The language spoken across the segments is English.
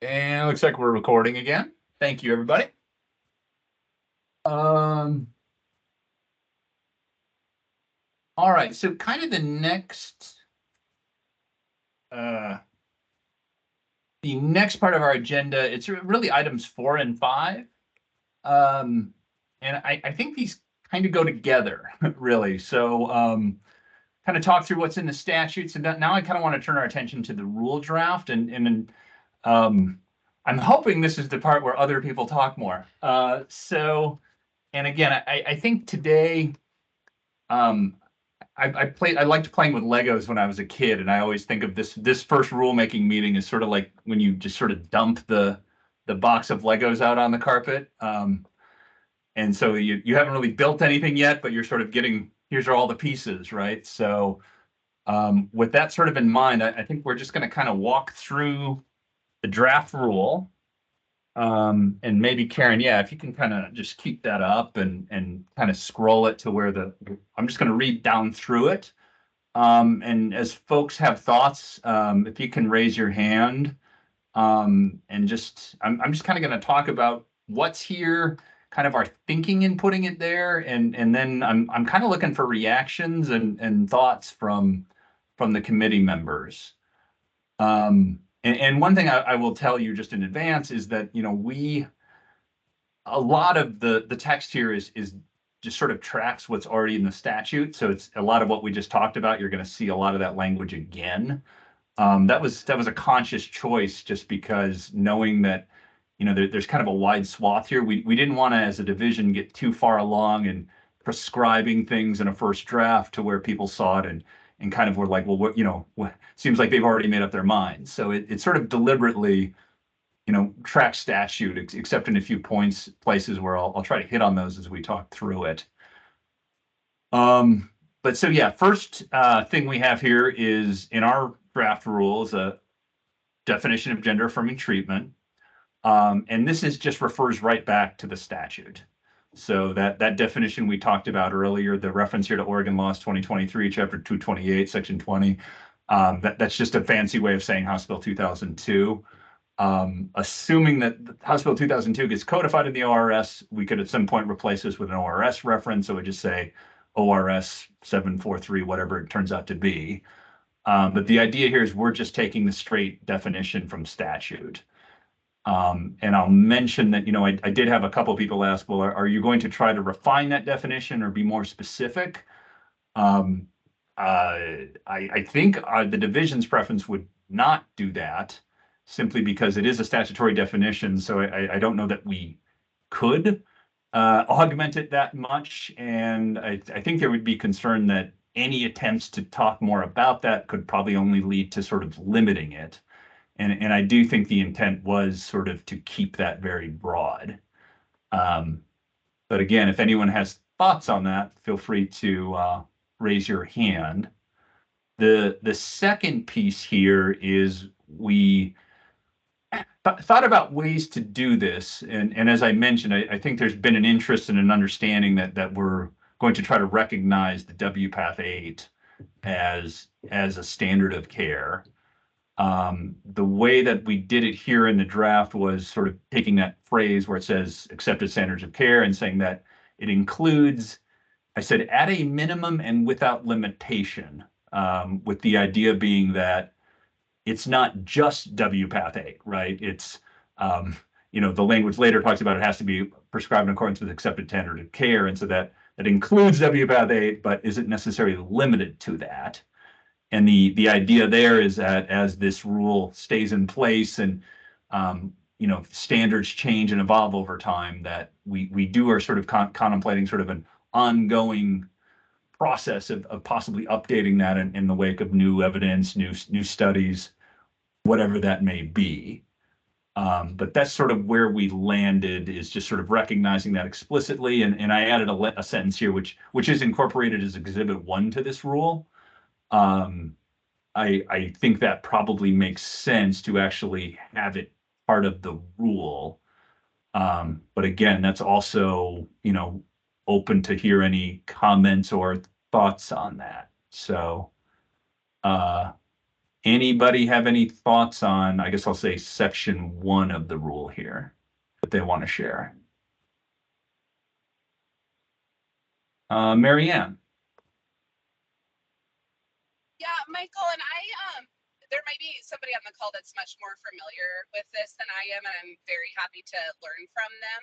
And it looks like we're recording again. Thank you, everybody. All right, so kind of uh, the next part of our agenda, it's really items 4 and 5. And I think these kind of go together, really. So kind of talk through what's in the statutes. And now I kind of want to turn our attention to the rule draft. And I'm hoping this is the part where other people talk more. And again, I think today, I liked playing with Legos when I was a kid, and I always think of this first rulemaking meeting as sort of like when you just sort of dump the box of Legos out on the carpet. And so you haven't really built anything yet, but you're sort of getting, here's all the pieces, right? So with that sort of in mind, I think we're just going to kind of walk through the draft rule. And maybe Karen, yeah, if you can kind of just keep that up and kind of scroll it to where I'm just going to read down through it. And as folks have thoughts, if you can raise your hand, and I'm just kind of going to talk about what's here, kind of our thinking in putting it there, and then I'm kind of looking for reactions and thoughts from the committee members. And one thing I will tell you just in advance is that a lot of the text here is just sort of tracks what's already in the statute. So it's a lot of what we just talked about. You're going to see a lot of that language again. That was a conscious choice, just because knowing that there's kind of a wide swath here. We didn't want to, as a division, get too far along and prescribing things in a first draft to where people saw it and kind of were like, well, what seems like they've already made up their minds. So it sort of deliberately track statute, except in a few places where I'll try to hit on those as we talk through it. But so yeah, first thing we have here is in our draft rules, a definition of gender affirming treatment. And this just refers right back to the statute. So that definition we talked about earlier, the reference here to Oregon Laws 2023, Chapter 228, Section 20, that's just a fancy way of saying House Bill 2002. Assuming that House Bill 2002 gets codified in the ORS, we could at some point replace this with an ORS reference. So it would just say ORS 743, whatever it turns out to be. But the idea here is we're just taking the straight definition from statute. And I'll mention that, I did have a couple of people ask, well, are you going to try to refine that definition or be more specific? I think the division's preference would not do that, simply because it is a statutory definition. So I don't know that we could augment it that much. And I think there would be concern that any attempts to talk more about that could probably only lead to sort of limiting it. And I do think the intent was sort of to keep that very broad. But again, if anyone has thoughts on that, feel free to raise your hand. The second piece here is we thought about ways to do this. And as I mentioned, I think there's been an interest and an understanding that we're going to try to recognize the WPATH 8 as a standard of care. The way that we did it here in the draft was sort of taking that phrase where it says accepted standards of care and saying that it includes, I said, at a minimum and without limitation, with the idea being that it's not just WPATH 8, right? It's, the language later talks about it has to be prescribed in accordance with accepted standard of care. And so that includes WPATH 8, but isn't necessarily limited to that. And the idea there is that as this rule stays in place and standards change and evolve over time, that we are sort of contemplating sort of an ongoing process of possibly updating that in the wake of new evidence, new studies, whatever that may be. But that's sort of where we landed, is just sort of recognizing that explicitly. And I added a sentence here, which is incorporated as Exhibit 1 to this rule. I think that probably makes sense to actually have it part of the rule. But again, that's also, open to hear any comments or thoughts on that. So, Anybody have any thoughts on, I guess I'll say section 1 of the rule here that they want to share? Mary Ann. Yeah, Michael, and there might be somebody on the call that's much more familiar with this than I am, and I'm very happy to learn from them.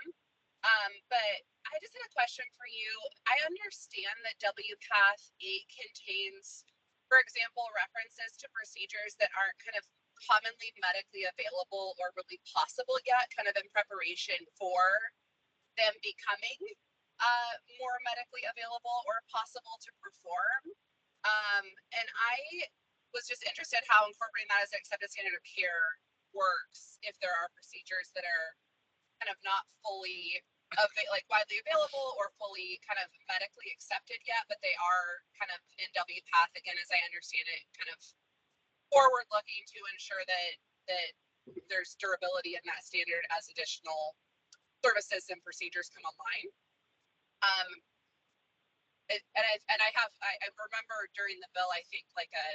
But I just had a question for you. I understand that WPATH 8 contains, for example, references to procedures that aren't kind of commonly medically available or really possible yet, kind of in preparation for them becoming more medically available or possible to perform. And I was just interested how incorporating that as an accepted standard of care works if there are procedures that are kind of not fully like widely available or fully kind of medically accepted yet, but they are kind of in WPATH, again, as I understand it, kind of forward looking to ensure that there's durability in that standard as additional services and procedures come online. I remember during the bill, I think like a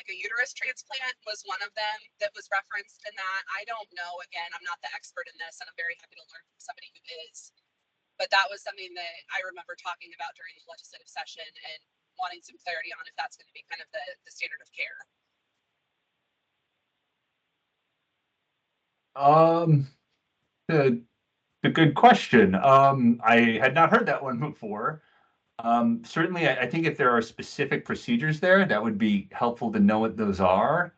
uterus transplant was one of them that was referenced in that. I don't know, again, I'm not the expert in this, and I'm very happy to learn from somebody who is, but that was something that I remember talking about during the legislative session and wanting some clarity on if that's going to be kind of the standard of care. A good question. I had not heard that one before. Certainly, I think if there are specific procedures there, that would be helpful to know what those are.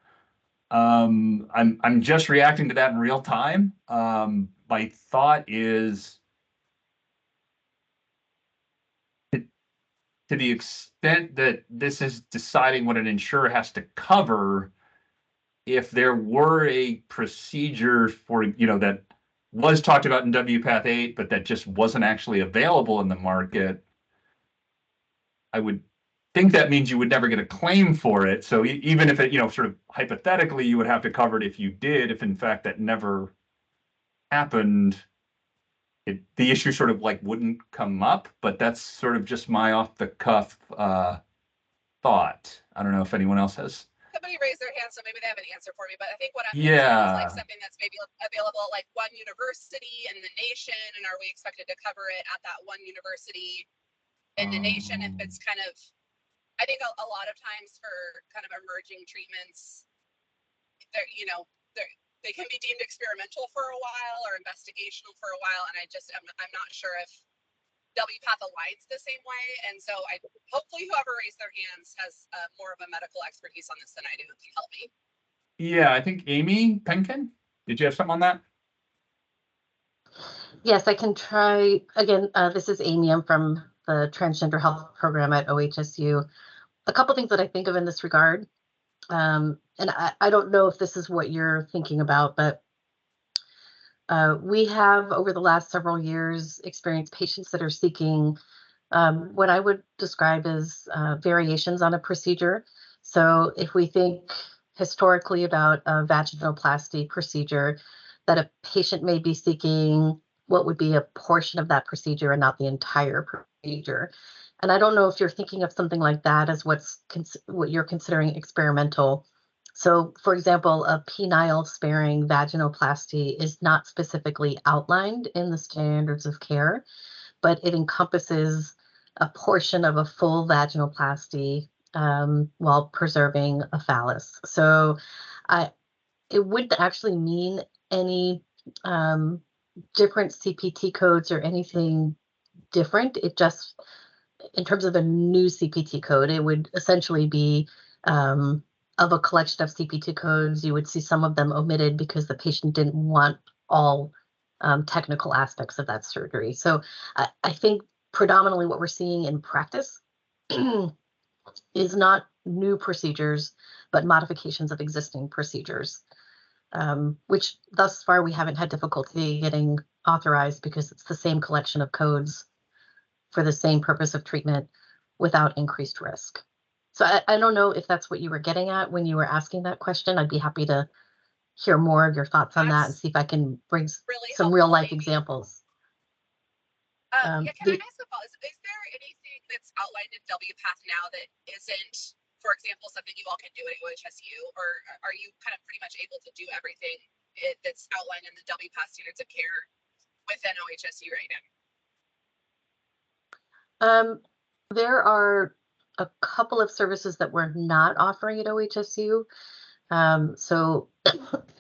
I'm just reacting to that in real time. My thought is, to the extent that this is deciding what an insurer has to cover, if there were a procedure for, that was talked about in WPATH 8, but that just wasn't actually available in the market, I would think that means you would never get a claim for it. So even if it, sort of hypothetically, you would have to cover it if you did, if in fact that never happened, the issue sort of like wouldn't come up. But that's sort of just my off the cuff thought. I don't know if anyone else has. Somebody raised their hand, so maybe they have an answer for me. But I think what I'm Yeah, thinking is like something that's maybe available at like one university in the nation, and are we expected to cover it at that one university in the nation? If it's kind of, I think a lot of times for kind of emerging treatments, they can be deemed experimental for a while or investigational for a while, and I'm not sure if WPATH aligns the same way. And so hopefully whoever raised their hands has more of a medical expertise on this than I do and can help me. Yeah, I think Amy Penkin, did you have something on that? Yes, I can try. Again, this is Amy. I'm from the Transgender Health Program at OHSU. A couple things that I think of in this regard, and I don't know if this is what you're thinking about, but we have, over the last several years, experienced patients that are seeking what I would describe as variations on a procedure. So if we think historically about a vaginoplasty procedure, that a patient may be seeking what would be a portion of that procedure and not the entire procedure. And I don't know if you're thinking of something like that as what you're considering experimental. So, for example, a penile sparing vaginoplasty is not specifically outlined in the standards of care, but it encompasses a portion of a full vaginoplasty while preserving a phallus. So it wouldn't actually mean any different CPT codes or anything different. It just, in terms of a new CPT code, it would essentially be of a collection of CPT codes. You would see some of them omitted because the patient didn't want all technical aspects of that surgery. So I think predominantly what we're seeing in practice is not new procedures, but modifications of existing procedures, which thus far we haven't had difficulty getting authorized because it's the same collection of codes for the same purpose of treatment without increased risk. So I don't know if that's what you were getting at when you were asking that question. I'd be happy to hear more of your thoughts on that and see if I can bring really some real life examples. Yeah, can I ask about, is there anything that's outlined in WPATH now that isn't for example, something you all can do at OHSU, or are you kind of pretty much able to do everything that's outlined in the WPATH standards of care within OHSU right now? There are a couple of services that we're not offering at OHSU. So,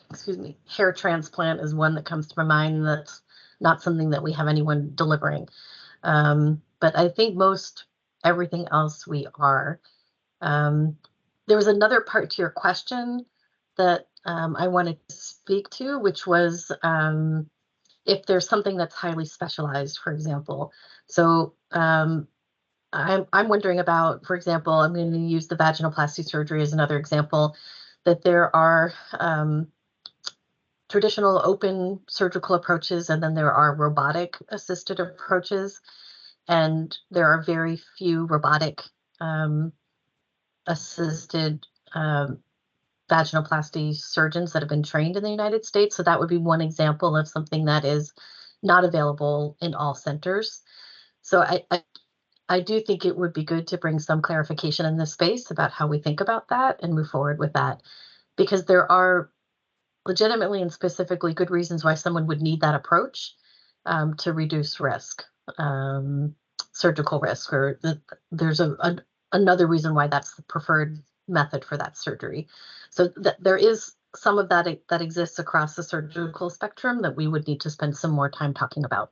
excuse me, hair transplant is one that comes to my mind. That's not something that we have anyone delivering. But I think most everything else we are. There was another part to your question that I wanted to speak to, which was if there's something that's highly specialized, for example. So I'm wondering about, for example, I'm going to use the vaginoplasty surgery as another example, that there are traditional open surgical approaches, and then there are robotic assisted approaches, and there are very few robotic assisted vaginoplasty surgeons that have been trained in the United States. So that would be one example of something that is not available in all centers. So I do think it would be good to bring some clarification in this space about how we think about that and move forward with that, because there are legitimately and specifically good reasons why someone would need that approach to reduce risk, surgical risk, or there's another reason why that's the preferred method for that surgery. So there is some of that that exists across the surgical spectrum that we would need to spend some more time talking about.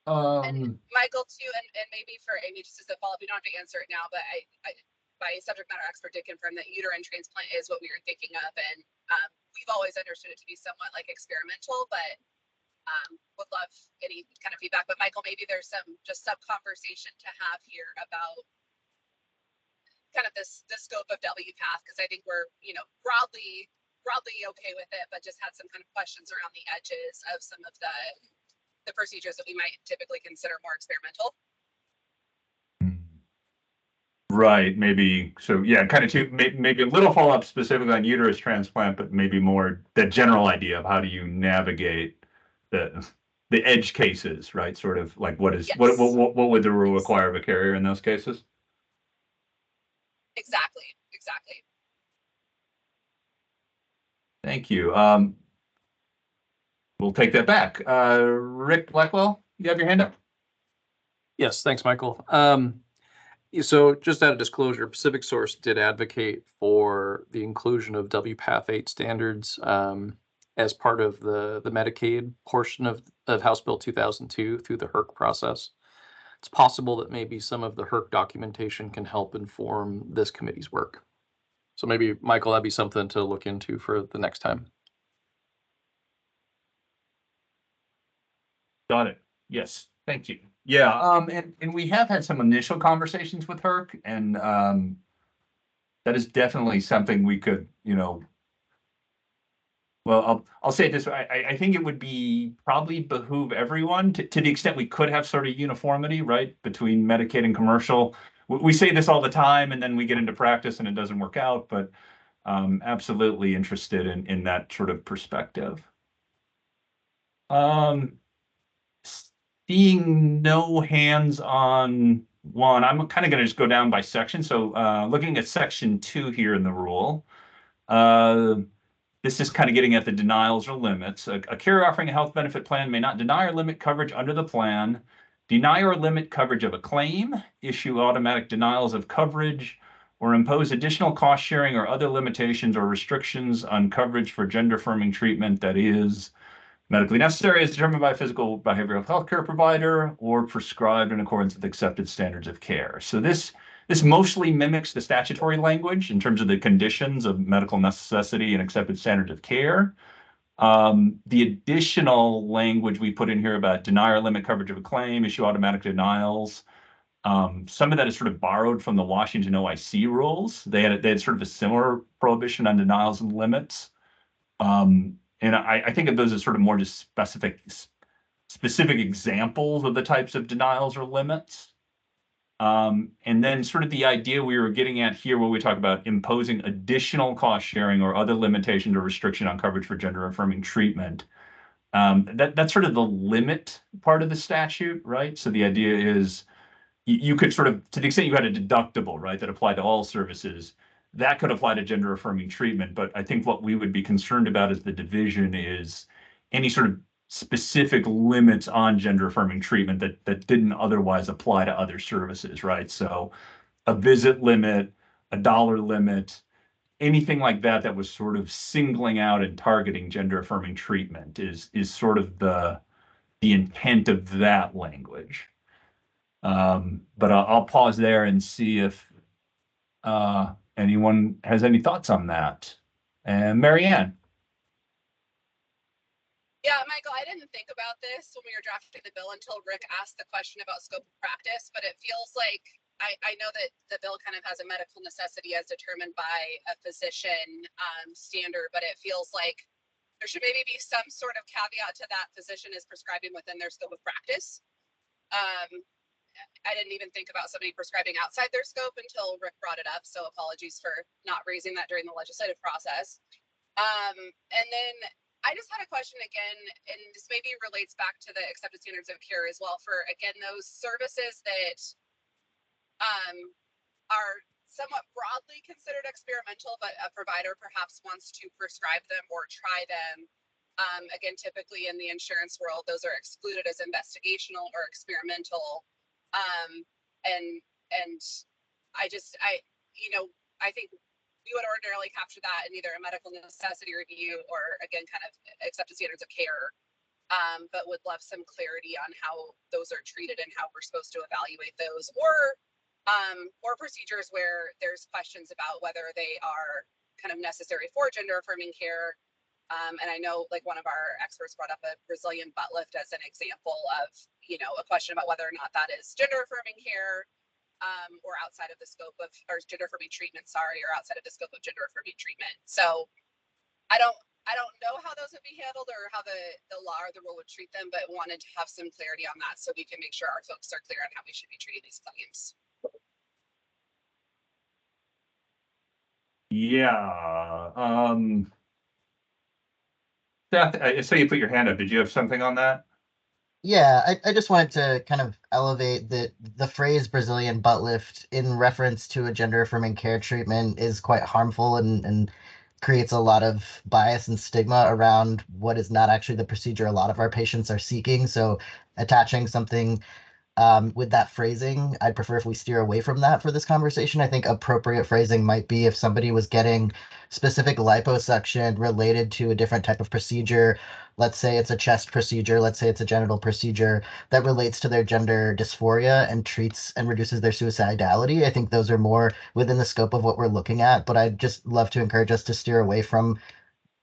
And Michael too, and maybe for Amy, just as a follow-up, you don't have to answer it now, but I my subject matter expert did confirm that uterine transplant is what we were thinking of, and we've always understood it to be somewhat like experimental, but would love any kind of feedback. But Michael, maybe there's some conversation to have here about kind of the scope of WPATH, because I think we're broadly okay with it, but just had some kind of questions around the edges of some of the procedures that we might typically consider more experimental. Right, maybe. So yeah, kind of maybe a little follow-up specifically on uterus transplant, but maybe more the general idea of how do you navigate the edge cases, right? Sort of like what is what would the rule require of a carrier in those cases? Exactly. Thank you. We'll take that back. Rick Blackwell, you have your hand up? Yes, thanks, Michael. So just out of disclosure, Pacific Source did advocate for the inclusion of WPATH 8 standards as part of the Medicaid portion of House Bill 2002 through the HERC process. It's possible that maybe some of the HERC documentation can help inform this committee's work. So maybe, Michael, that'd be something to look into for the next time. Got it. Yes, thank you. Yeah, and we have had some initial conversations with HERC, and that is definitely something we could, well, I'll say it this way. I think it would be probably behoove everyone to the extent we could have sort of uniformity, right, between Medicaid and commercial. We say this all the time, and then we get into practice and it doesn't work out, but absolutely interested in that sort of perspective. Seeing no hands on one, I'm kind of going to just go down by section. So looking at section 2 here in the rule, this is kind of getting at the denials or limits. A carrier offering a health benefit plan may not deny or limit coverage under the plan, deny or limit coverage of a claim, issue automatic denials of coverage, or impose additional cost sharing or other limitations or restrictions on coverage for gender-affirming treatment that is medically necessary as determined by a physical behavioral healthcare provider or prescribed in accordance with accepted standards of care. So this mostly mimics the statutory language in terms of the conditions of medical necessity and accepted standards of care. The additional language we put in here about deny or limit coverage of a claim, issue automatic denials, some of that is sort of borrowed from the Washington OIC rules. They had sort of a similar prohibition on denials and limits. And I think of those as sort of more just specific examples of the types of denials or limits. And then sort of the idea we were getting at here when we talk about imposing additional cost sharing or other limitation or restriction on coverage for gender-affirming treatment. That's sort of the limit part of the statute, right? So the idea is you could sort of, to the extent you had a deductible, right, that applied to all services, that could apply to gender affirming treatment. But I think what we would be concerned about as the division is any sort of specific limits on gender affirming treatment that didn't otherwise apply to other services, right? So a visit limit, a dollar limit, anything like that that was sort of singling out and targeting gender affirming treatment is sort of the intent of that language. But I'll pause there and see if anyone has any thoughts on that. And Marianne. Yeah, Michael, I didn't think about this when we were drafting the bill until Rick asked the question about scope of practice, but it feels like I know that the bill kind of has a medical necessity as determined by a physician standard, but it feels like there should maybe be some sort of caveat to that physician is prescribing within their scope of practice. I didn't even think about somebody prescribing outside their scope until Rick brought it up, so apologies for not raising that during the legislative process. And then I just had a question again, and this maybe relates back to the accepted standards of care as well, for again those services that are somewhat broadly considered experimental, but a provider perhaps wants to prescribe them or try them. Again, typically in the insurance world, those are excluded as investigational or experimental. And I think we would ordinarily capture that in either a medical necessity review or again, kind of accepted standards of care. But would love some clarity on how those are treated and how we're supposed to evaluate those, or procedures where there's questions about whether they are kind of necessary for gender affirming care. And I know like one of our experts brought up a Brazilian butt lift as an example of, a question about whether or not that is gender affirming care or outside of the scope of, or gender affirming treatment, or outside of the scope of gender affirming treatment. So I don't know how those would be handled or how the law or the rule would treat them, but wanted to have some clarity on that so we can make sure our folks are clear on how we should be treating these claims. Yeah. Seth, I saw you put your hand up. Did you have something on that? Yeah, I just wanted to kind of elevate the phrase Brazilian butt lift in reference to a gender affirming care treatment is quite harmful and creates a lot of bias and stigma around what is not actually the procedure a lot of our patients are seeking. So attaching something with that phrasing, I'd prefer if we steer away from that for this conversation. I think appropriate phrasing might be if somebody was getting specific liposuction related to a different type of procedure. Let's say it's a chest procedure, let's say it's a genital procedure that relates to their gender dysphoria and treats and reduces their suicidality. I think those are more within the scope of what we're looking at, but I'd just love to encourage us to steer away from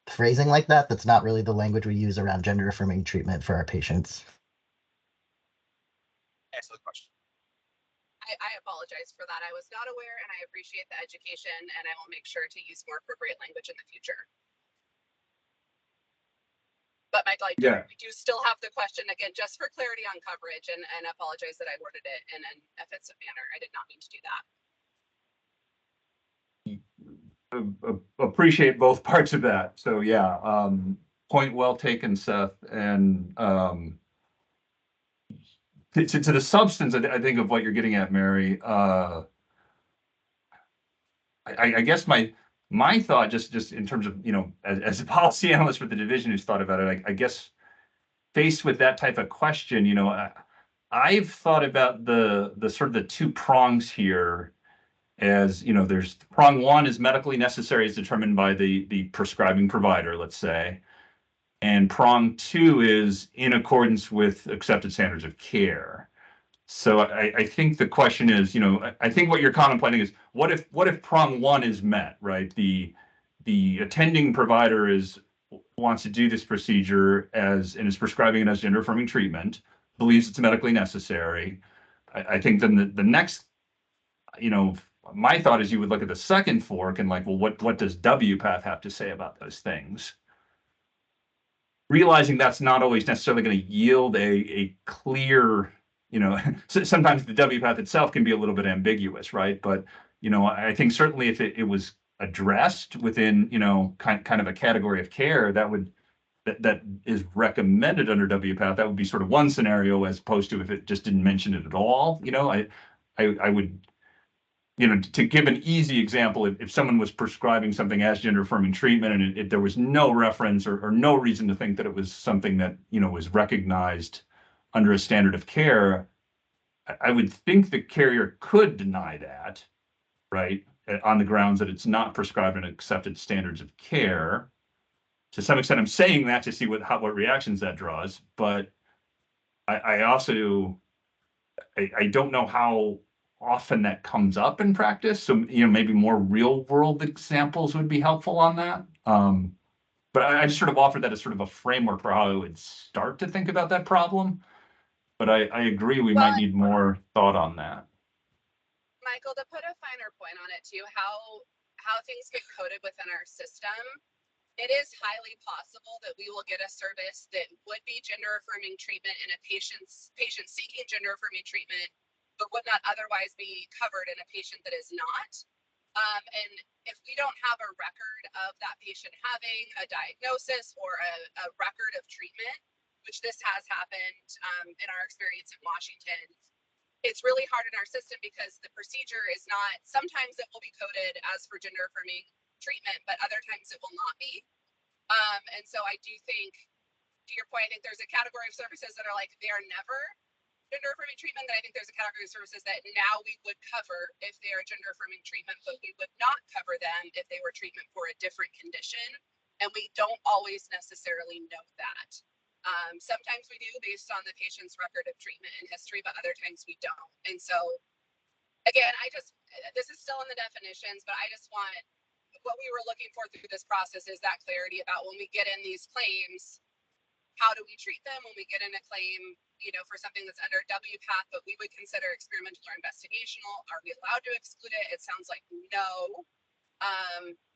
phrasing like that. That's not really the language we use around gender affirming treatment for our patients. Excellent question. I apologize for that. I was not aware, and I appreciate the education, and I will make sure to use more appropriate language in the future. But Michael, we do still have the question again, just for clarity on coverage, and apologize that I worded it in an offensive manner. I did not mean to do that. Appreciate both parts of that. So yeah, point well taken, Seth. And to the substance, I think of what you're getting at, Mary. I guess my thought, just in terms of, as a policy analyst with the division who's thought about it, I guess faced with that type of question, I've thought about the sort of the two prongs here as, there's prong one is medically necessary as determined by the prescribing provider, let's say. And prong two is in accordance with accepted standards of care. So I think the question is, I think what you're contemplating is what if prong one is met, right? The attending provider wants to do this procedure and is prescribing it as gender affirming treatment, believes it's medically necessary. I think then the next, my thought is you would look at the second fork and like, well, what does WPATH have to say about those things? Realizing that's not always necessarily going to yield a clear, sometimes the WPATH itself can be a little bit ambiguous, right? But, I think certainly if it was addressed within, kind of a category of care, that would that is recommended under WPATH, that would be sort of one scenario, as opposed to if it just didn't mention it at all. I would, to give an easy example, if someone was prescribing something as gender affirming treatment and there was no reference or no reason to think that it was something that, was recognized under a standard of care, I would think the carrier could deny that, right, on the grounds that it's not prescribed in accepted standards of care. To some extent, I'm saying that to see what reactions that draws, but I also don't know how often that comes up in practice. So maybe more real world examples would be helpful on that. But I just sort of offered that as sort of a framework for how I would start to think about that problem. But I agree we might need more thought on that. Michael, to put a finer point on it too, how things get coded within our system, it is highly possible that we will get a service that would be gender affirming treatment in a patient seeking gender affirming treatment, but would not otherwise be covered in a patient that is not. And if we don't have a record of that patient having a diagnosis or a record of treatment, which this has happened in our experience in Washington, it's really hard in our system because the procedure is not, sometimes it will be coded as for gender affirming treatment, but other times it will not be. And so I do think, to your point, I think there's a category of services that are like, they are never gender affirming treatment. That I think there's a category of services that now we would cover if they are gender affirming treatment, but we would not cover them if they were treatment for a different condition. And we don't always necessarily know that. Sometimes we do based on the patient's record of treatment and history, but other times we don't. And so, again, this is still in the definitions, but I just want, what we were looking for through this process is that clarity about when we get in these claims, how do we treat them? When we get in a claim, for something that's under WPATH, but we would consider experimental or investigational, are we allowed to exclude it? It sounds like no.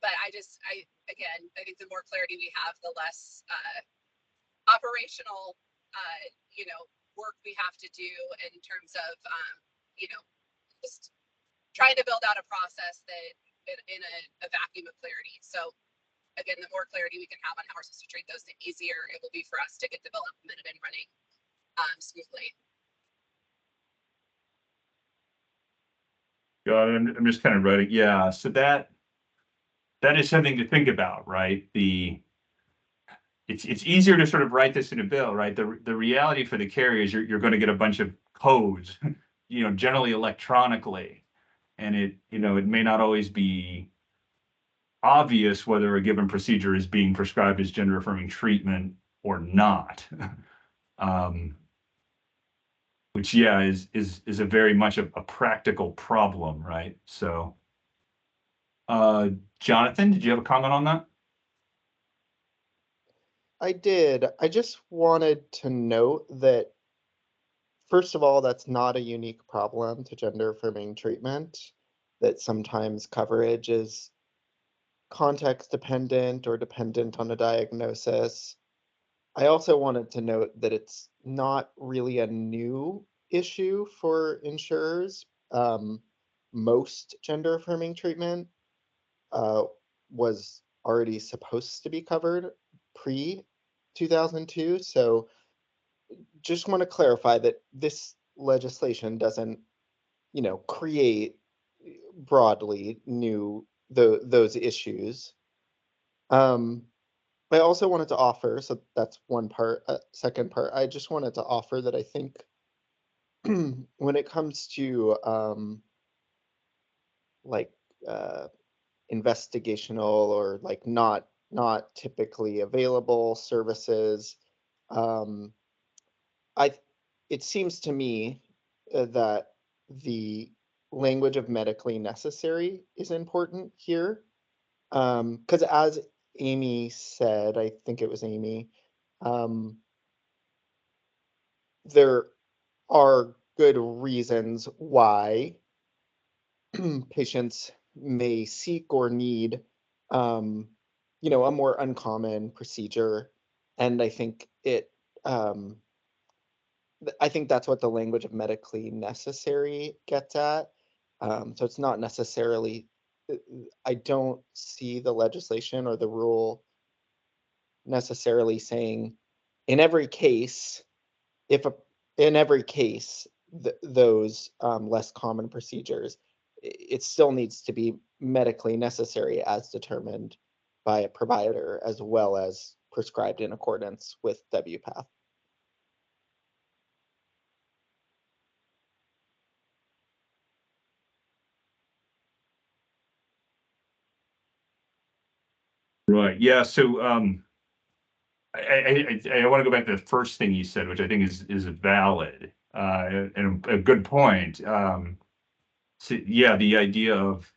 But I think the more clarity we have, the less operational, work we have to do in terms of, just trying to build out a process that in a vacuum of clarity. So again, the more clarity we can have on how we're supposed to treat those, the easier it will be for us to get the bill implemented and running smoothly. Got it. I'm just kind of writing. Yeah. So that is something to think about, right? It's easier to sort of write this in a bill, right? The reality for the carrier is you're going to get a bunch of codes, generally electronically, and it may not always be obvious whether a given procedure is being prescribed as gender affirming treatment or not. Which is a very much a practical problem, right? So, Jonathan, did you have a comment on that? I did. I just wanted to note that, first of all, that's not a unique problem to gender affirming treatment, that sometimes coverage is context dependent or dependent on a diagnosis. I also wanted to note that it's not really a new issue for insurers. Most gender affirming treatment was already supposed to be covered pre-2002. So just want to clarify that this legislation doesn't, create broadly those issues. I also wanted to offer, so that's one part. Second part, I just wanted to offer that I think when it comes to investigational or not typically available services, it seems to me that the language of medically necessary is important here, because as Amy said, I think it was Amy, there are good reasons why patients may seek or need, a more uncommon procedure. And I think I think that's what the language of medically necessary gets at. So it's not necessarily, I don't see the legislation or the rule necessarily saying in every case, in every case, those less common procedures, it still needs to be medically necessary as determined by a provider as well as prescribed in accordance with WPATH. Right. Yeah. So I want to go back to the first thing you said, which I think is valid and a good point. So yeah, the idea of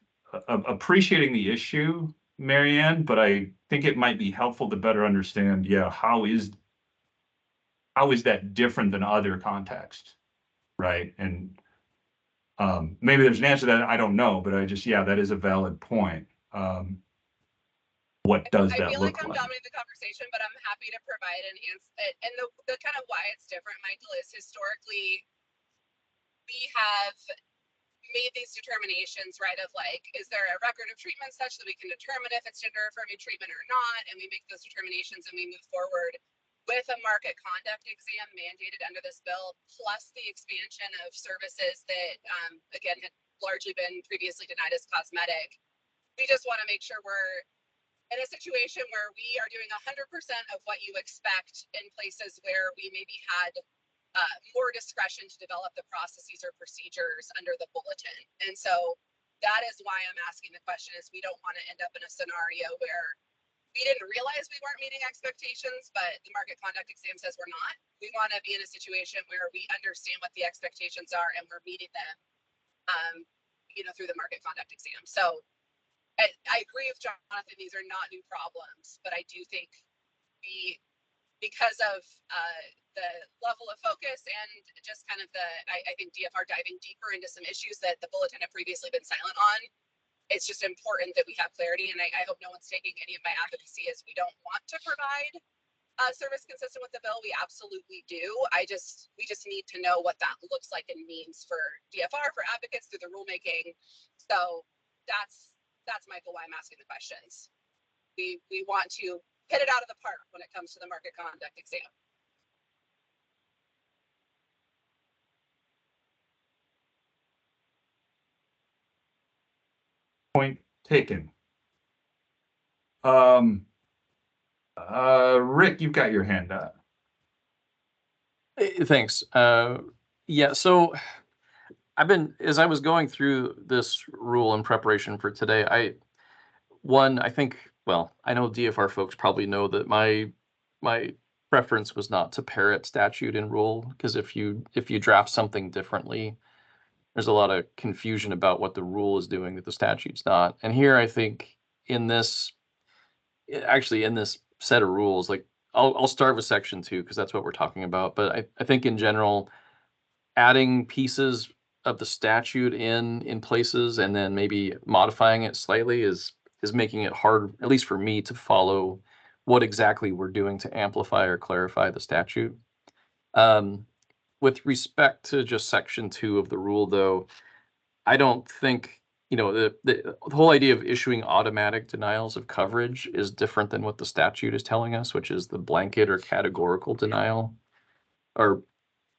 appreciating the issue, Marianne, but I think it might be helpful to better understand, yeah, how is that different than other contexts, right? And maybe there's an answer to that I don't know, but yeah, that is a valid point. What does I that feel look like I'm like? dominating the conversation, but I'm happy to provide an answer. And the kind of why it's different, Michael, is historically we have made these determinations, right, of like, is there a record of treatment such that we can determine if it's gender affirming treatment or not? And we make those determinations and we move forward with a market conduct exam mandated under this bill, plus the expansion of services that, again, had largely been previously denied as cosmetic. We just want to make sure we're in a situation where we are doing 100% of what you expect in places where we maybe had more discretion to develop the processes or procedures under the bulletin. And so that is why I'm asking the question, is we don't want to end up in a scenario where we didn't realize we weren't meeting expectations, but the market conduct exam says we're not. We want to be in a situation where we understand what the expectations are and we're meeting them, through the market conduct exam. So I agree with Jonathan, these are not new problems, but I do think because of the level of focus and just kind of I think DFR diving deeper into some issues that the bulletin had previously been silent on, it's just important that we have clarity. And I hope no one's taking any of my advocacy as we don't want to provide service consistent with the bill. We absolutely do. We just need to know what that looks like and means for DFR, for advocates through the rulemaking. So that's Michael, why I'm asking the questions. We want to hit it out of the park when it comes to the market conduct exam. Point taken. Rick, you've got your hand up. Thanks. Yeah, so as I was going through this rule in preparation for today, I think, well, I know DFR folks probably know that my preference was not to parrot statute and rule, because if you draft something differently, there's a lot of confusion about what the rule is doing that the statute's not. And here, I think in this set of rules, like I'll start with section 2 because that's what we're talking about. But I think in general, adding pieces of the statute in places and then maybe modifying it slightly is making it hard, at least for me, to follow what exactly we're doing to amplify or clarify the statute. With respect to just section 2 of the rule, though, I don't think, the whole idea of issuing automatic denials of coverage is different than what the statute is telling us, which is the blanket or categorical denial, or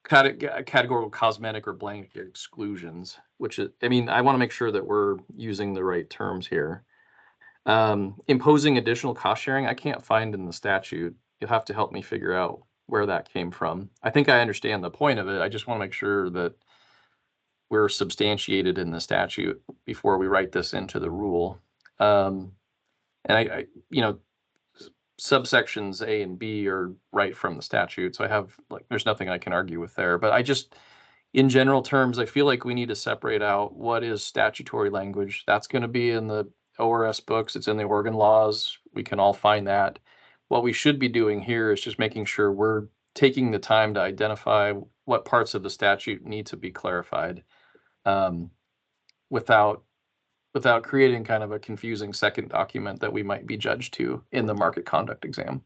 categorical cosmetic or blanket exclusions, which is, I want to make sure that we're using the right terms here. Imposing additional cost sharing, I can't find in the statute. You'll have to help me figure out where that came from. I think I understand the point of it. I just want to make sure that we're substantiated in the statute before we write this into the rule. And I subsections A and B are right from the statute, so there's nothing I can argue with there. But in general terms, I feel like we need to separate out what is statutory language. That's going to be in the ORS books. It's in the Oregon laws. We can all find that. What we should be doing here is just making sure we're taking the time to identify what parts of the statute need to be clarified, without creating kind of a confusing second document that we might be judged to in the market conduct exam.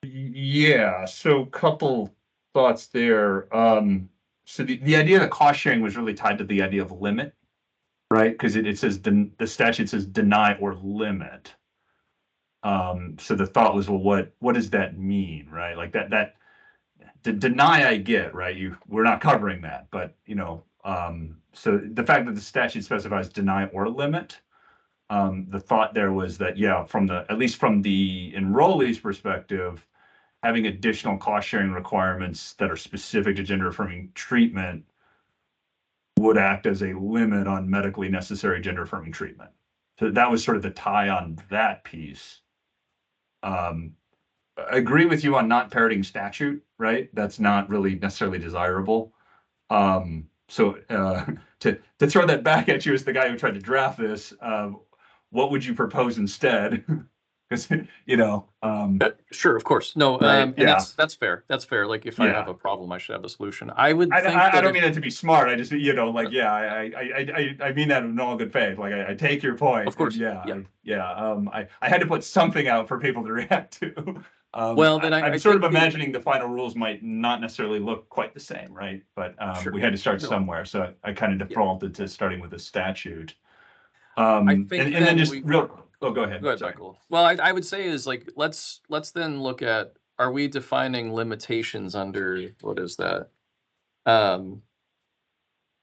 Yeah, so couple thoughts there. So the idea that cost sharing was really tied to the idea of limit, right? Because it says the statute says deny or limit. So the thought was, well, what does that mean, right? Like that deny I get, right? We're not covering that, but so the fact that the statute specifies deny or limit, the thought there was that, yeah, at least from the enrollee's perspective, having additional cost sharing requirements that are specific to gender affirming treatment would act as a limit on medically necessary gender affirming treatment. So that was sort of the tie on that piece. I agree with you on not parroting statute, right? That's not really necessarily desirable. So to throw that back at you as the guy who tried to draft this, what would you propose instead? Because Sure, of course. No, right, and that's fair. That's fair. Like if I have a problem, I should have a solution. I would think I don't mean it to be smart. I just, like, yeah, I mean that in all good faith. Like I take your point. Of course. I had to put something out for people to react to. Well, then I'm sort of imagining the final rules might not necessarily look quite the same, right? But Sure. we had to start somewhere, so I kind of defaulted to starting with a statute. I think and then just oh, go ahead. Go ahead, Michael. Well, I would say is like let's then look at, are we defining limitations under, what is that?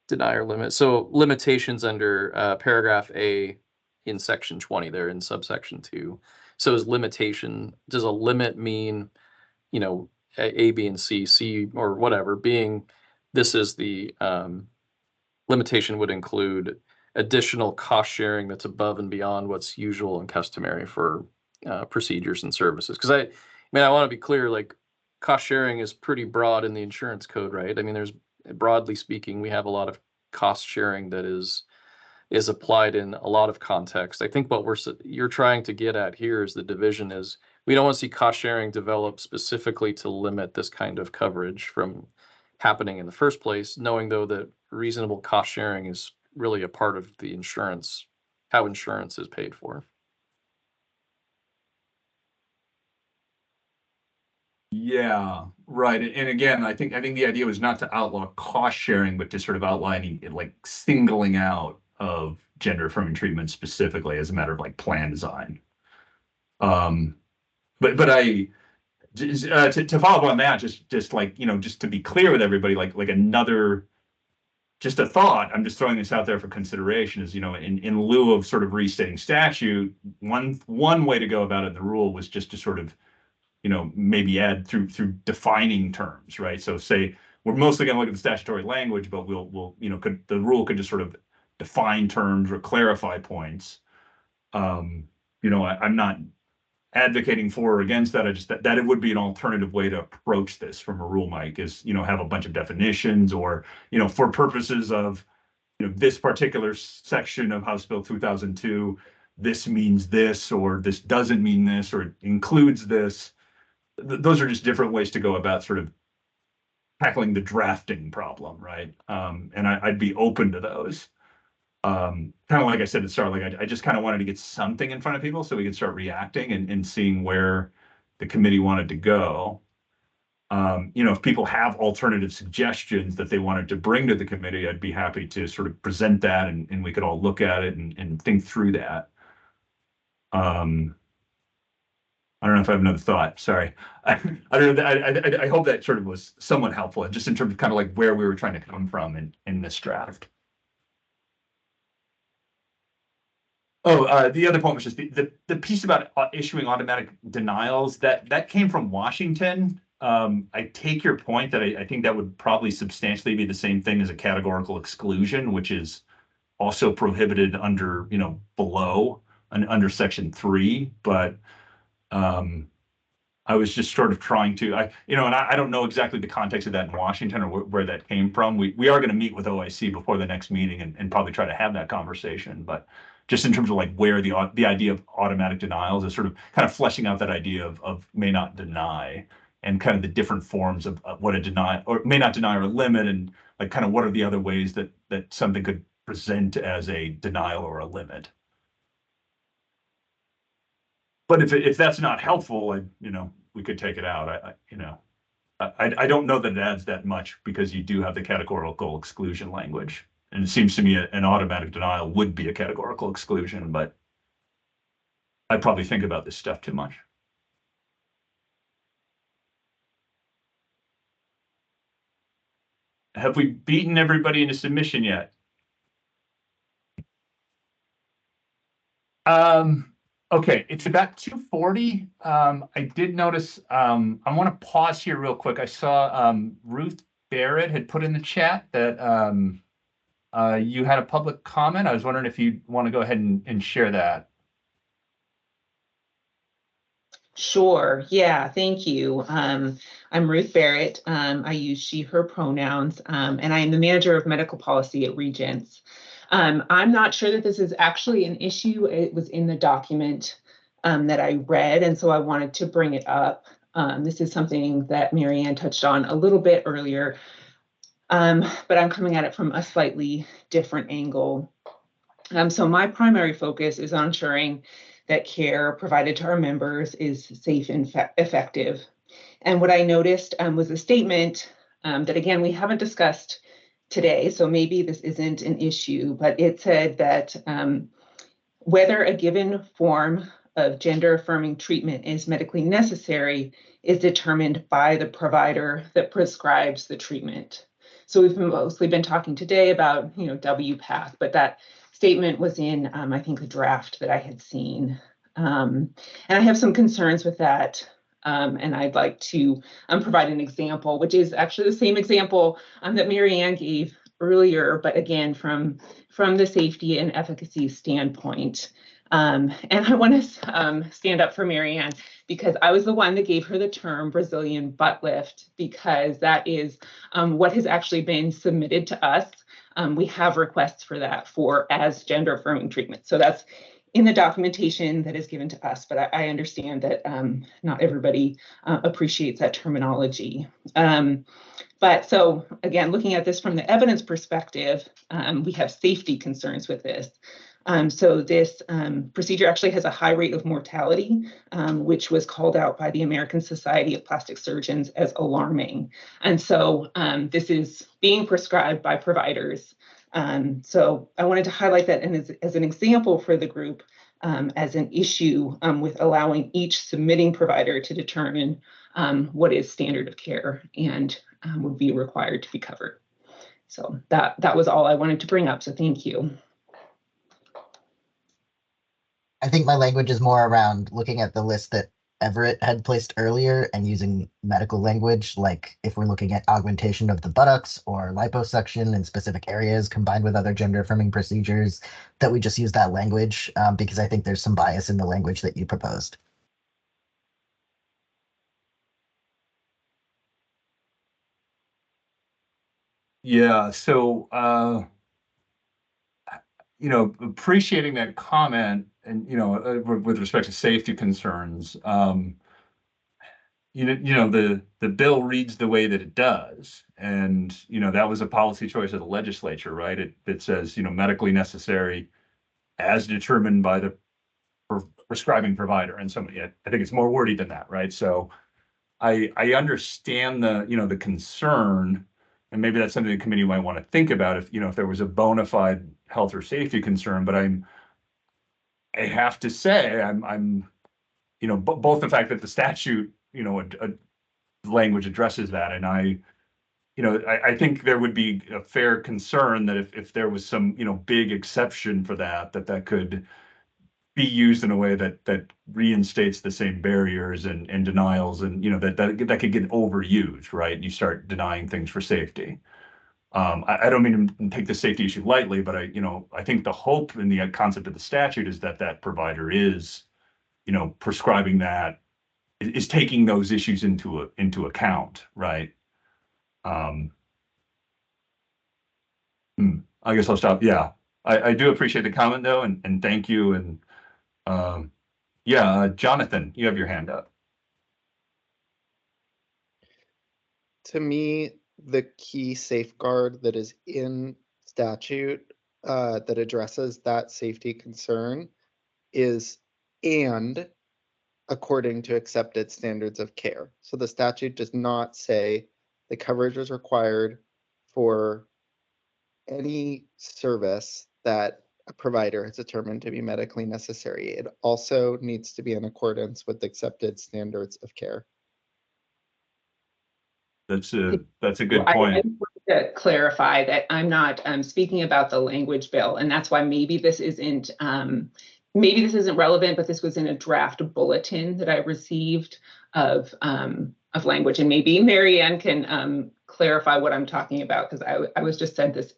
Deny or limit. So limitations under paragraph A in section 20 there in subsection 2. So is limitation, does a limit mean, A, B, and C, or whatever, being this is the limitation would include additional cost sharing that's above and beyond what's usual and customary for procedures and services. Because I want to be clear, like cost sharing is pretty broad in the insurance code, right? I mean, there's, broadly speaking, we have a lot of cost sharing that is applied in a lot of contexts. I think what you're trying to get at here is the division is we don't want to see cost sharing develop specifically to limit this kind of coverage from happening in the first place, knowing though that reasonable cost sharing is really a part of the insurance, how insurance is paid for. Yeah, right. And again, I think the idea was not to outlaw cost sharing, but to sort of outlining it, like singling out of gender affirming treatment specifically as a matter of like plan design. But I to follow up on that, just like, just to be clear with everybody, like another, just a thought, I'm just throwing this out there for consideration is, in lieu of sort of restating statute, one way to go about it in the rule was just to sort of, maybe add through defining terms, right? So say we're mostly going to look at the statutory language, but we'll the rule could just sort of define terms or clarify points. I'm not advocating for or against that. I just that it would be an alternative way to approach this from a rule, Mike, is have a bunch of definitions, or for purposes of this particular section of House Bill 2002, this means this, or this doesn't mean this, or it includes this. Those are just different ways to go about sort of tackling the drafting problem, right? And I'd be open to those. Kind of like I said at the start, like I just kind of wanted to get something in front of people so we could start reacting and seeing where the committee wanted to go. If people have alternative suggestions that they wanted to bring to the committee, I'd be happy to sort of present that and we could all look at it and think through that. I don't know if I have another thought. Sorry. I don't know. I hope that sort of was somewhat helpful, just in terms of kind of like where we were trying to come from in this draft. Oh, the other point was just the piece about issuing automatic denials that came from Washington. I take your point that I think that would probably substantially be the same thing as a categorical exclusion, which is also prohibited under below and under Section 3, but I was just sort of trying to, and I don't know exactly the context of that in Washington or where that came from. We are going to meet with OIC before the next meeting and probably try to have that conversation. But just in terms of like where the idea of automatic denials is sort of kind of fleshing out that idea of may not deny and kind of the different forms of what a deny or may not deny or limit, and like kind of what are the other ways that something could present as a denial or a limit. But if that's not helpful, we could take it out. I don't know that it adds that much because you do have the categorical exclusion language And it seems to me an automatic denial would be a categorical exclusion, but I probably think about this stuff too much. Have we beaten everybody into submission yet? Okay, it's about 2:40. I did notice, I want to pause here real quick. I saw Ruth Barrett had put in the chat that you had a public comment. I was wondering if you want to go ahead and share that. Sure. Yeah, thank you. I'm Ruth Barrett. I use she, her pronouns, and I am the manager of medical policy at Regents. I'm not sure that this is actually an issue. It was in the document that I read, and so I wanted to bring it up. This is something that Mary Ann touched on a little bit earlier, but I'm coming at it from a slightly different angle. So my primary focus is on ensuring that care provided to our members is safe and effective. And what I noticed was a statement that, again, we haven't discussed today, so maybe this isn't an issue, but it said that whether a given form of gender-affirming treatment is medically necessary is determined by the provider that prescribes the treatment. So we've mostly been talking today about, WPATH, but that statement was in, I think, a draft that I had seen. And I have some concerns with that. And I'd like to provide an example, which is actually the same example that Mary Ann gave earlier, but again, from the safety and efficacy standpoint. And I want to stand up for Mary Ann because I was the one that gave her the term Brazilian butt lift, because that is what has actually been submitted to us. We have requests for that as gender affirming treatment. So that's in the documentation that is given to us, but I understand that not everybody appreciates that terminology. But so again, looking at this from the evidence perspective, we have safety concerns with this. So this procedure actually has a high rate of mortality, which was called out by the American Society of Plastic Surgeons as alarming. And so this is being prescribed by providers. So I wanted to highlight that as an example for the group, as an issue with allowing each submitting provider to determine what is standard of care and would be required to be covered. So that was all I wanted to bring up. So thank you. I think my language is more around looking at the list that Everett had placed earlier and using medical language, like if we're looking at augmentation of the buttocks or liposuction in specific areas combined with other gender affirming procedures, that we just use that language because I think there's some bias in the language that you proposed. Yeah, so appreciating that comment and with respect to safety concerns, the bill reads the way that it does, and that was a policy choice of the legislature, right? It says medically necessary as determined by the prescribing provider, and somebody, I think it's more wordy than that, right? So I understand the concern, and maybe that's something the committee might want to think about if there was a bona fide health or safety concern. But I have to say I'm both the fact that the statute language addresses that, and I think there would be a fair concern that if there was some big exception for that could be used in a way that reinstates the same barriers and denials, and that could get overused, right? You start denying things for safety. I don't mean to take the safety issue lightly, but I think the hope in the concept of the statute is that provider is prescribing that, is taking those issues into account, right? I guess I'll stop. Yeah, I do appreciate the comment though, and thank you. And yeah, Jonathan, you have your hand up. To me, the key safeguard that is in statute that addresses that safety concern is "and according to accepted standards of care." So the statute does not say the coverage is required for any service that a provider has determined to be medically necessary, it also needs to be in accordance with accepted standards of care. That's a good I point. want to clarify that I'm not speaking about the language bill, and that's why maybe this isn't relevant, but this was in a draft bulletin that I received of language, and maybe Mary Ann can clarify what I'm talking about, because I was just sent this,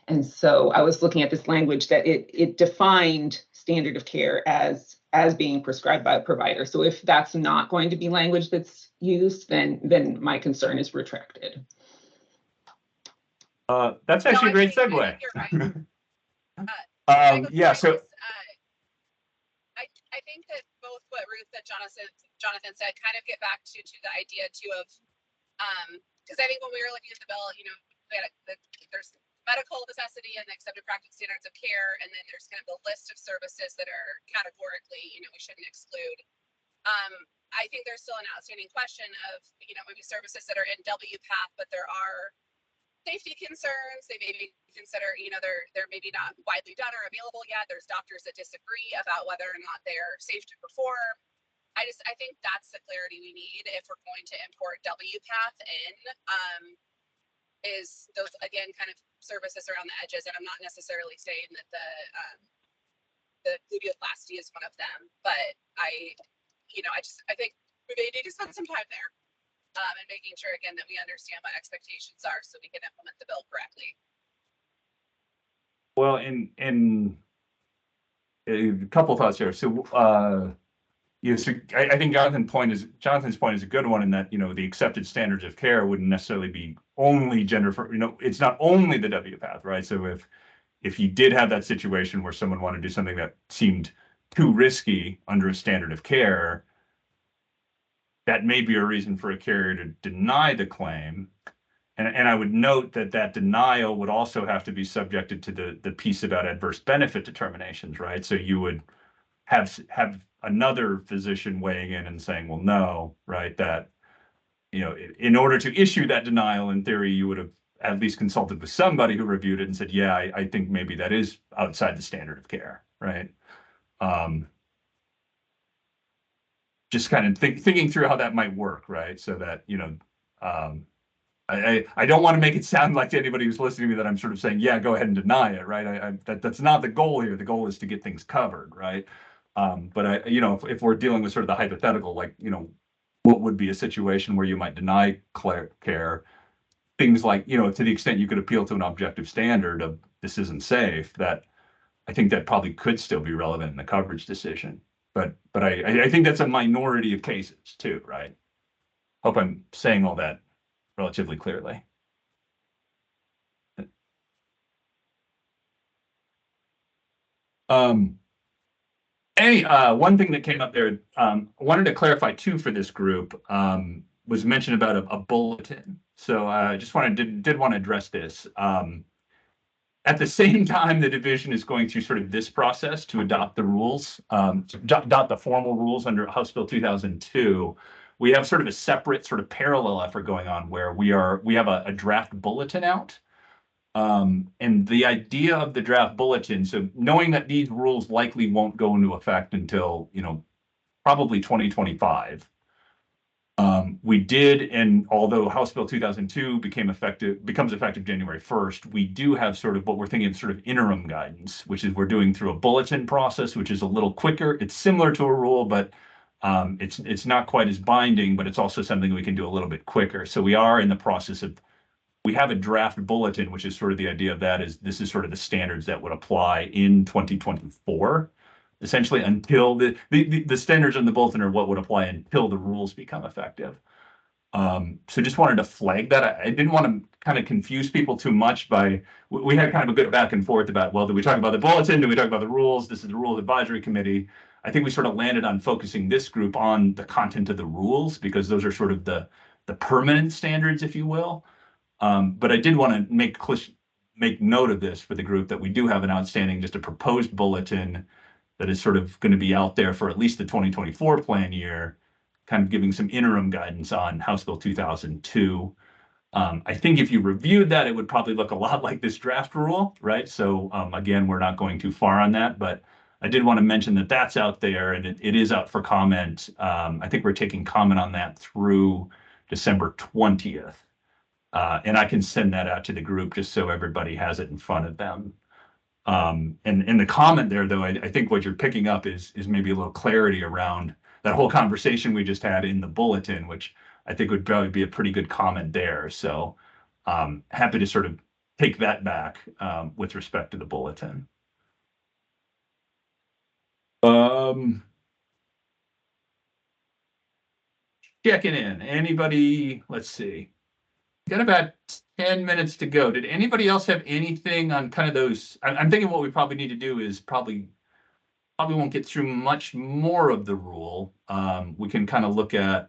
and so I was looking at this language that it defined standard of care as being prescribed by a provider. So if that's not going to be language that's used, then my concern is retracted. That's actually a great segue. I think you're right. Yeah, so I think that both what Ruth and Jonathan said kind of get back to the idea too of because I think when we were looking at the bill, you know, there's medical necessity and the accepted practice standards of care, and then there's kind of the list of services that are categorically, you know, we shouldn't exclude. I think there's still an outstanding question of, you know, maybe services that are in WPATH, but there are safety concerns. They may be considered, you know, they're maybe not widely done or available yet. There's doctors that disagree about whether or not they're safe to perform. I think that's the clarity we need if we're going to import WPATH in. Is those, again, kind of services around the edges, and I'm not necessarily saying that the gluteoplasty is one of them, but I think we may need to spend some time there and making sure, again, that we understand what expectations are so we can implement the bill correctly. Well, in a couple of thoughts here. So so I think Jonathan's point is a good one, in that, you know, the accepted standards of care wouldn't necessarily be only it's not only the WPATH, right? So if you did have that situation where someone wanted to do something that seemed too risky under a standard of care, that may be a reason for a carrier to deny the claim. And I would note that denial would also have to be subjected to the piece about adverse benefit determinations, right? So you would have another physician weighing in and saying, well, no, right, that, you know, in order to issue that denial, in theory, you would have at least consulted with somebody who reviewed it and said, yeah, I think maybe that is outside the standard of care, right? Just kind of thinking through how that might work, right? So that, you know, I don't want to make it sound like to anybody who's listening to me that I'm sort of saying, yeah, go ahead and deny it, right? That's not the goal here. The goal is to get things covered, right? But you know, if we're dealing with sort of the hypothetical, like, you know, what would be a situation where you might deny care, things like, you know, to the extent you could appeal to an objective standard of this isn't safe, that I think that probably could still be relevant in the coverage decision. But I think that's a minority of cases too, right? Hope I'm saying all that relatively clearly. One thing that came up there, I wanted to clarify too for this group, was mentioned about a bulletin. So I just did want to address this. At the same time, the division is going through sort of this process to adopt the rules, adopt the formal rules under House Bill 2002. We have sort of a separate sort of parallel effort going on where we have a draft bulletin out. And the idea of the draft bulletin, so knowing that these rules likely won't go into effect until, you know, probably 2025. We did, and although House Bill 2002 becomes effective January 1st, we do have sort of what we're thinking of sort of interim guidance, which is we're doing through a bulletin process, which is a little quicker. It's similar to a rule, but it's not quite as binding, but it's also something we can do a little bit quicker. So we are in the process of, we have a draft bulletin, which is sort of the idea of that is this is sort of the standards that would apply in 2024. Essentially, until the standards in the bulletin are what would apply until the rules become effective. So just wanted to flag that. I didn't want to kind of confuse people too much we had kind of a good back and forth about, well, do we talk about the bulletin? Do we talk about the rules? This is the Rules Advisory Committee. I think we sort of landed on focusing this group on the content of the rules, because those are sort of the permanent standards, if you will. But I did want to make note of this for the group, that we do have an outstanding, just a proposed bulletin that is sort of going to be out there for at least the 2024 plan year, kind of giving some interim guidance on House Bill 2002. I think if you reviewed that, it would probably look a lot like this draft rule, right? So again, we're not going too far on that, but I did want to mention that that's out there and it is out for comment. I think we're taking comment on that through December 20th. And I can send that out to the group just so everybody has it in front of them. And in the comment there, though, I think what you're picking up is maybe a little clarity around that whole conversation we just had in the bulletin, which I think would probably be a pretty good comment there. So happy to sort of take that back with respect to the bulletin. Checking in. Anybody? Let's see. Got about 10 minutes to go. Did anybody else have anything on kind of those? I'm thinking what we probably need to do is probably won't get through much more of the rule. We can kind of look at,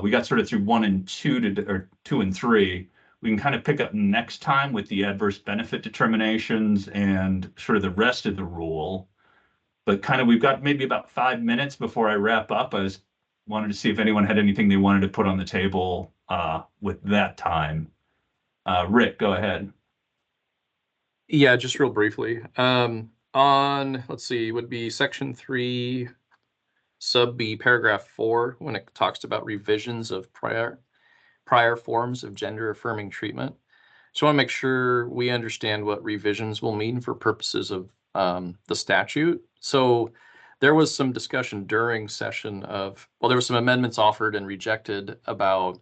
we got sort of through 1 and 2 or 2 and 3. We can kind of pick up next time with the adverse benefit determinations and sort of the rest of the rule. But kind of, we've got maybe about 5 minutes before I wrap up. I wanted to see if anyone had anything they wanted to put on the table with that time. Rick, go ahead. Yeah, just real briefly. On, let's see, would be section 3, sub B, paragraph 4, when it talks about revisions of prior forms of gender affirming treatment. So I want to make sure we understand what revisions will mean for purposes of the statute. So there was some discussion during session of, well, there were some amendments offered and rejected about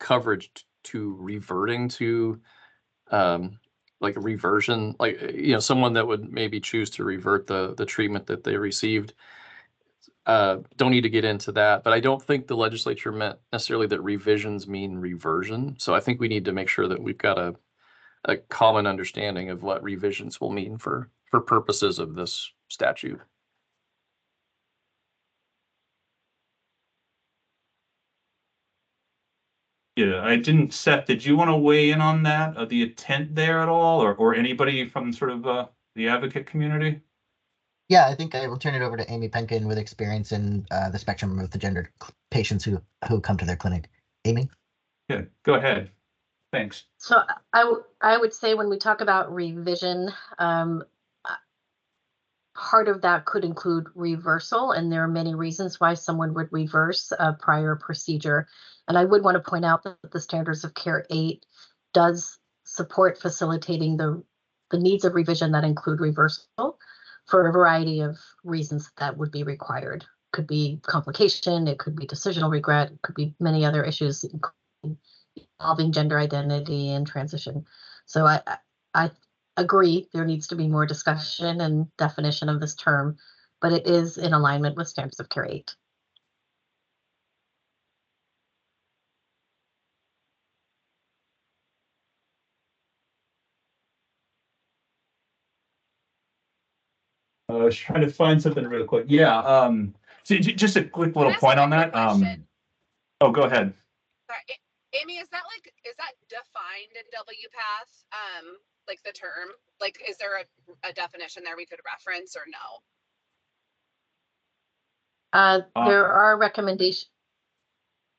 coverage to reverting to like a reversion, like, you know, someone that would maybe choose to revert the treatment that they received. Don't need to get into that, but I don't think the legislature meant necessarily that revisions mean reversion. So I think we need to make sure that we've got a common understanding of what revisions will mean for purposes of this statute. Yeah, I didn't. Seth, did you want to weigh in on that, the intent there at all, or anybody from sort of the advocate community? Yeah, I think I will turn it over to Amy Penkin with experience in the spectrum of the gendered patients who come to their clinic. Amy? Yeah, go ahead. Thanks. So I would say when we talk about revision, part of that could include reversal, and there are many reasons why someone would reverse a prior procedure. And I would want to point out that the Standards of Care 8 does support facilitating the needs of revision that include reversal for a variety of reasons that would be required. Could be complication, it could be decisional regret, it could be many other issues, including involving gender identity and transition. So I agree there needs to be more discussion and definition of this term, but it is in alignment with Standards of Care 8. I was trying to find something real quick. Yeah. So just a quick little point on that. Oh, go ahead. Sorry, Amy, is that defined in WPATH? Like the term, like, is there a definition there we could reference or no? There are recommendations.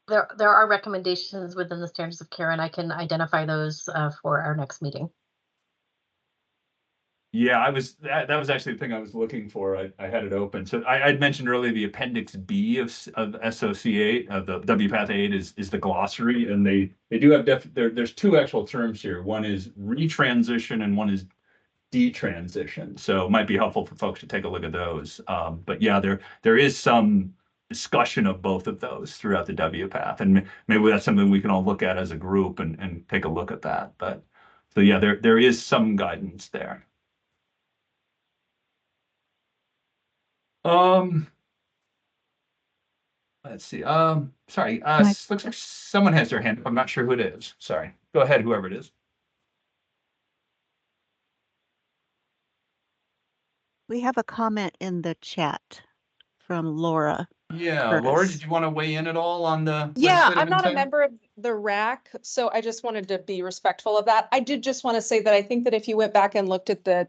There are recommendations within the Standards of Care, and I can identify those for our next meeting. Yeah, that was actually the thing I was looking for. I had it open. So I'd mentioned earlier the Appendix B of SOC8, the WPATH 8 is the glossary, and they do have there's 2 actual terms here. One is retransition and one is detransition. So it might be helpful for folks to take a look at those. But yeah, there is some discussion of both of those throughout the WPATH, and maybe that's something we can all look at as a group and take a look at that. But so yeah, there is some guidance there. Let's see. Sorry. Looks like someone has their hand up. I'm not sure who it is. Sorry. Go ahead, whoever it is. We have a comment in the chat from Laura. Yeah, Curtis. Laura, did you want to weigh in at all on the? Yeah, I'm not a member of the RAC, so I just wanted to be respectful of that. I did just want to say that I think that if you went back and looked at the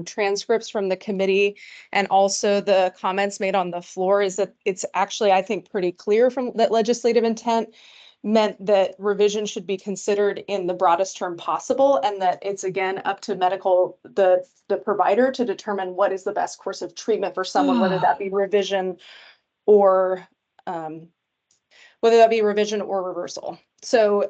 transcripts from the committee and also the comments made on the floor, is that it's actually, I think, pretty clear from that legislative intent meant that revision should be considered in the broadest term possible, and that it's again up to the provider to determine what is the best course of treatment for someone, whether that be revision or reversal. So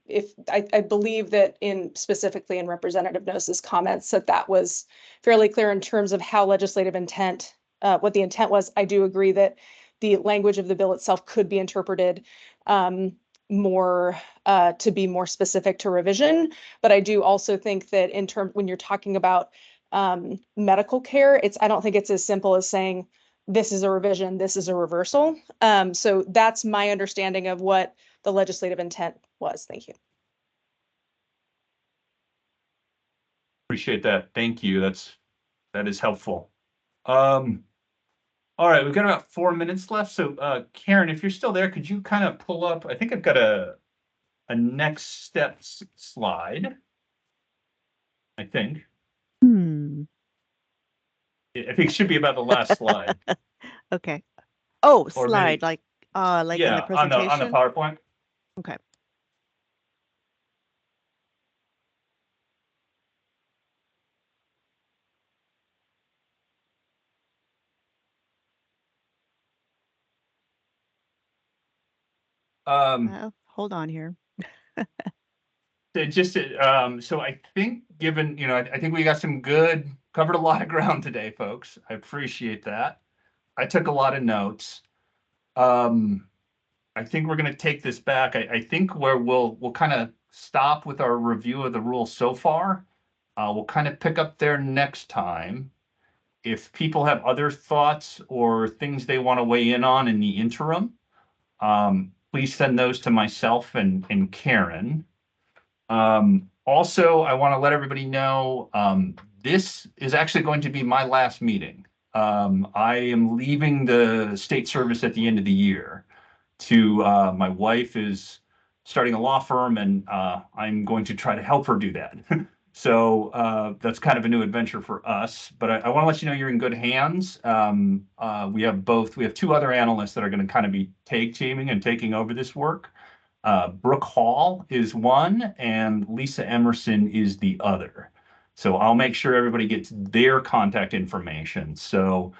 if I believe that specifically in Representative Nose's comments that was fairly clear in terms of how legislative intent, what the intent was. I do agree that the language of the bill itself could be interpreted more to be more specific to revision. But I do also think that when you're talking about medical care, I don't think it's as simple as saying this is a revision, this is a reversal. So that's my understanding of what the legislative intent was. Thank you. Appreciate that. Thank you. That is helpful. All right, we've got about 4 minutes left. So Karen, if you're still there, could you kind of pull up, I think I've got a next steps slide, I think. I think it should be about the last slide. Okay. Oh, Or slide, maybe, like in yeah, the presentation? on the PowerPoint. Okay. Hold on here. So I think given, I think we got covered a lot of ground today, folks. I appreciate that. I took a lot of notes. I think we're going to take this back. I think where we'll kind of stop with our review of the rules so far. We'll kind of pick up there next time. If people have other thoughts or things they want to weigh in on in the interim, please send those to myself and Karen. Also, I want to let everybody know this is actually going to be my last meeting. I am leaving the state service at the end of the year. My wife is starting a law firm, and I'm going to try to help her do that. So that's kind of a new adventure for us. But I want to let you know you're in good hands. We have two other analysts that are going to kind of be tag teaming and taking over this work. Brooke Hall is one, and Lisa Emerson is the other. So I'll make sure everybody gets their contact information. So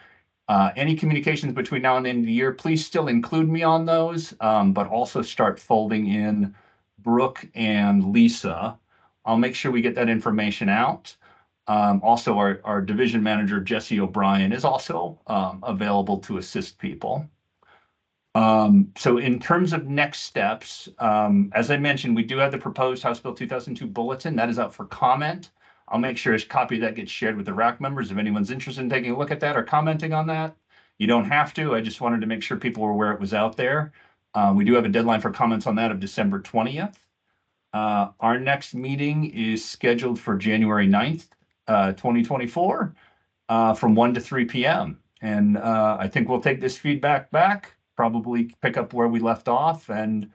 any communications between now and the end of the year, please still include me on those, but also start folding in Brooke and Lisa. I'll make sure we get that information out. Also, our division manager, Jesse O'Brien, is also available to assist people. So in terms of next steps, as I mentioned, we do have the proposed House Bill 2002 bulletin that is out for comment. I'll make sure a copy of that gets shared with the RAC members if anyone's interested in taking a look at that or commenting on that. You don't have to. I just wanted to make sure people were aware it was out there. We do have a deadline for comments on that of December 20th. Our next meeting is scheduled for January 9th, 2024, from 1 to 3 p.m. And I think we'll take this feedback back, probably pick up where we left off, and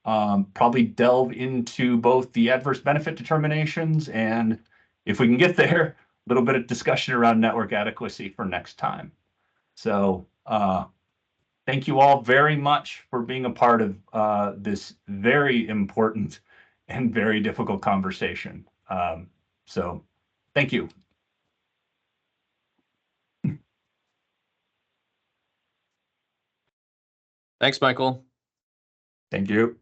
probably delve into both the adverse benefit determinations and, if we can get there, a little bit of discussion around network adequacy for next time. So thank you all very much for being a part of this very important and very difficult conversation. So thank you. Thanks, Michael. Thank you.